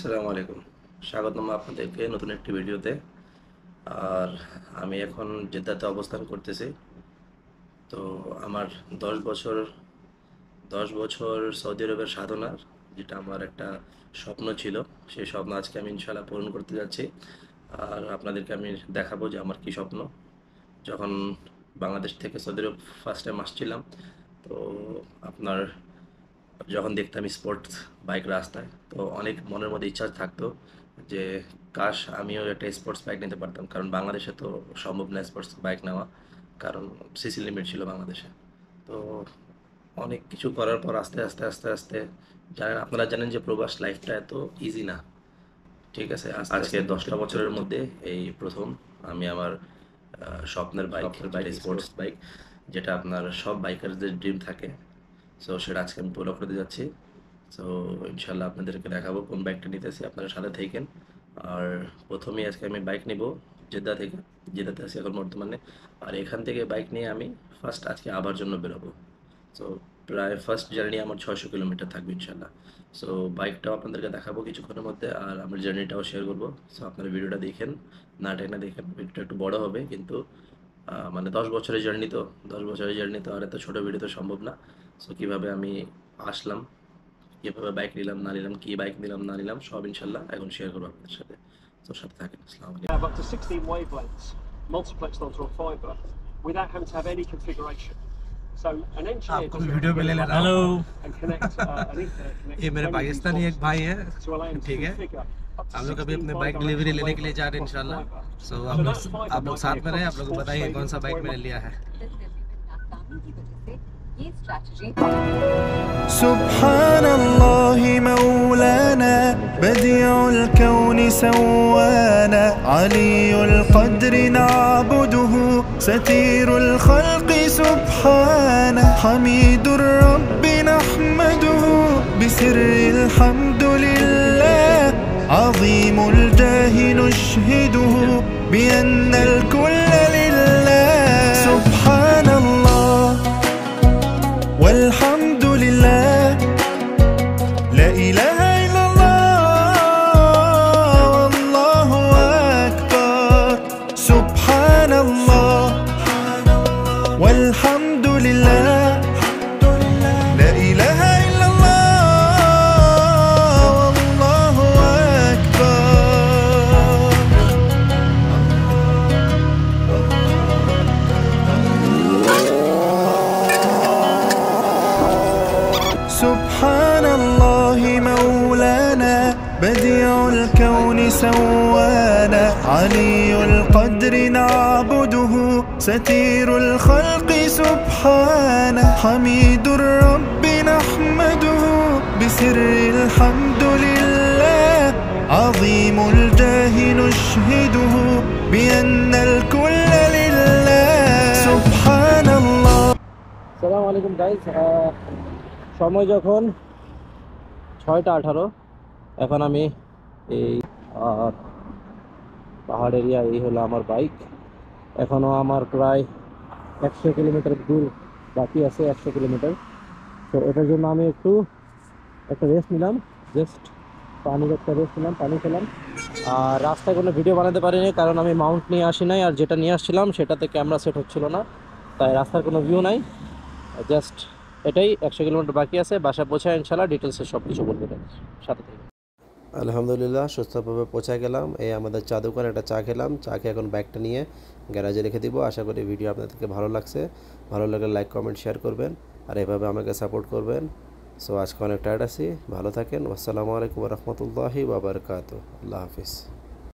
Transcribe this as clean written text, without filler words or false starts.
আসসালামু আলাইকুম। স্বাগতম আপনাদেরকে নতুন একটি ভিডিওতে। আর আমি এখন জেদ্দাতে অবস্থান করতেছি। তো আমার ১০ বছর ১০ বছর সৌদি আরবের সাধনার যেটা আমার একটা স্বপ্ন ছিল, সেই স্বপ্ন আজকে আমি ইনশাআল্লাহ পূরণ করতে যাচ্ছি। আর আপনাদেরকে আমি দেখাবো যে আমার কি স্বপ্ন। যখন বাংলাদেশ থেকে সৌদি আরব ফার্স্ট টাইম আসছিলাম, তো আপনার যখন দেখতাম স্পোর্টস বাইক রাস্তায়, তো অনেক মনের মধ্যে ইচ্ছা থাকতো যে কাশ আমিও একটা স্পোর্টস বাইক নিতে পারতাম, কারণ বাংলাদেশে তো সম্ভব না স্পোর্টস বাইক নেওয়া, কারণ সিসি লিমিট ছিল বাংলাদেশে। তো অনেক কিছু করার পর আস্তে আস্তে আস্তে আস্তে আপনারা জানেন যে প্রবাস লাইফটা এত ইজি না। ঠিক আছে, আজকে 10টা বছরের মধ্যে এই প্রথম আমি আমার স্বপ্নের বাইক, স্পোর্টস বাইক, যেটা আপনার সব বাইকারদের ড্রিম থাকে, সো সেটা আজকে আমি পুরো করতে যাচ্ছি। সো ইনশাল্লাহ আপনাদেরকে দেখাবো কোন বাইকটা নিতেছি, আপনারা সাথে থাকেন। আর প্রথমেই আজকে আমি বাইক নিব জেদ্দা থেকে। জেদ্দাতে আছি এখন বর্তমানে। আর এখান থেকে বাইক নিয়ে আমি ফার্স্ট আজকে আবার জন্য বেরোবো। সো প্রায় ফার্স্ট জার্নি আমার 600 কিলোমিটার থাকবে ইনশাল্লাহ। সো বাইকটাও আপনাদেরকে দেখাবো কিছুক্ষণের মধ্যে, আর আমার জার্নিটাও শেয়ার করবো। সো আপনারা ভিডিওটা দেখেন, না টেনে দেখেন। ভিডিওটা একটু বড় হবে, কিন্তু মানে 10 বছরের জার্নি, তো 10 বছরের জার্নি তো আর এত ছোটো ভিডিও তো সম্ভব না। সো কীভাবে আমি আসলাম, কীভাবে বাইক নিলাম না নিলাম, কী বাইক নিলাম না নিলাম, সব ইনশাল্লাহ এখন শেয়ার করবো আপনাদের সাথে। তো সাথে থাকেন। আসসালামু আলাইকুম। Have up to 16 wavelengths multiplexed onto a fiber without having to have any configuration. So an engineer आपको भी वीडियो में ले लेना। Hello, and connect an Ethernet ये मेरे पाकिस्तानी एक भाई है, to allow him to ठीक है। configure up to हम लोग अभी 16 अपने बाइक डिलीवरी लेने के लिए जा रहे हैं across the इंशाल्लाह। fiber. सो So आप that fiber लोग might साथ be में रहे, across आप लोग sports बताइए कौन सा stadiums बाइक or मैंने लिया है। سبحان الله مولانا بديع الكون سوانا علي القدر نعبده ستير الخلق سبحانه حميد الرب نحمده بسر الحمد لله عظيم الجاه نشهده بأن الكل لله سبحان الله والحمد لله لا إله إلا الله والله أكبر سبحان الله والحمد لله لا إله إلا الله والله أكبر سبحان الله مولانا بديع الكون سوانا علي القدر نعبده ستير الخلق سبحانه حميد الرب نحمده بسر الحمد لله عظيم الجاه نشهده بأن الكل لله سبحان الله। আসসালামু আলাইকুম গাইজ। সময় যখন 6টা 18, এখন আমি এই পাহাড় এরিয়া, এই হলো আমার বাইক। এখনও আমার প্রায় 100 কিলোমিটার দূর বাকি আছে, 100 কিলোমিটার। তো এটার জন্য আমি একটা রেস্ট নিলাম, জাস্ট পানির একটা রেস্ট নিলাম, পানি খেলাম। আর রাস্তায় কোনো ভিডিও বানাতে পারিনি, কারণ আমি মাউন্ট নিয়ে আসি নাই, আর যেটা নিয়ে আসছিলাম সেটাতে ক্যামেরা সেট হচ্ছিল না, তাই রাস্তার কোনো ভিউ নাই। জাস্ট এটাই, 100 কিলোমিটার বাকি আছে, বাসায় পৌঁছায় ইনশাল্লাহ ডিটেলসে সব কিছু বলতে পারি, সাথে থেকে। আলহামদুলিল্লাহ সুস্থভাবে পৌঁছা গেলাম। এই আমাদের চা দোকান, একটা চা খেলাম। চা খেয়ে এখন বাইকটা নিয়ে গ্যারাজে রেখে দিব। আশা করি ভিডিও আপনাদেরকে ভালো লাগছে। ভালো লাগলে লাইক কমেন্ট শেয়ার করবেন, আর এভাবে আমাকে সাপোর্ট করবেন। সো আজকে অনেক টায়ার্ড আছি, ভালো থাকেন। আসসালামু আলাইকুম রহমতুল্লাহি ওয়া বারাকাতুহু। আল্লাহ হাফিজ।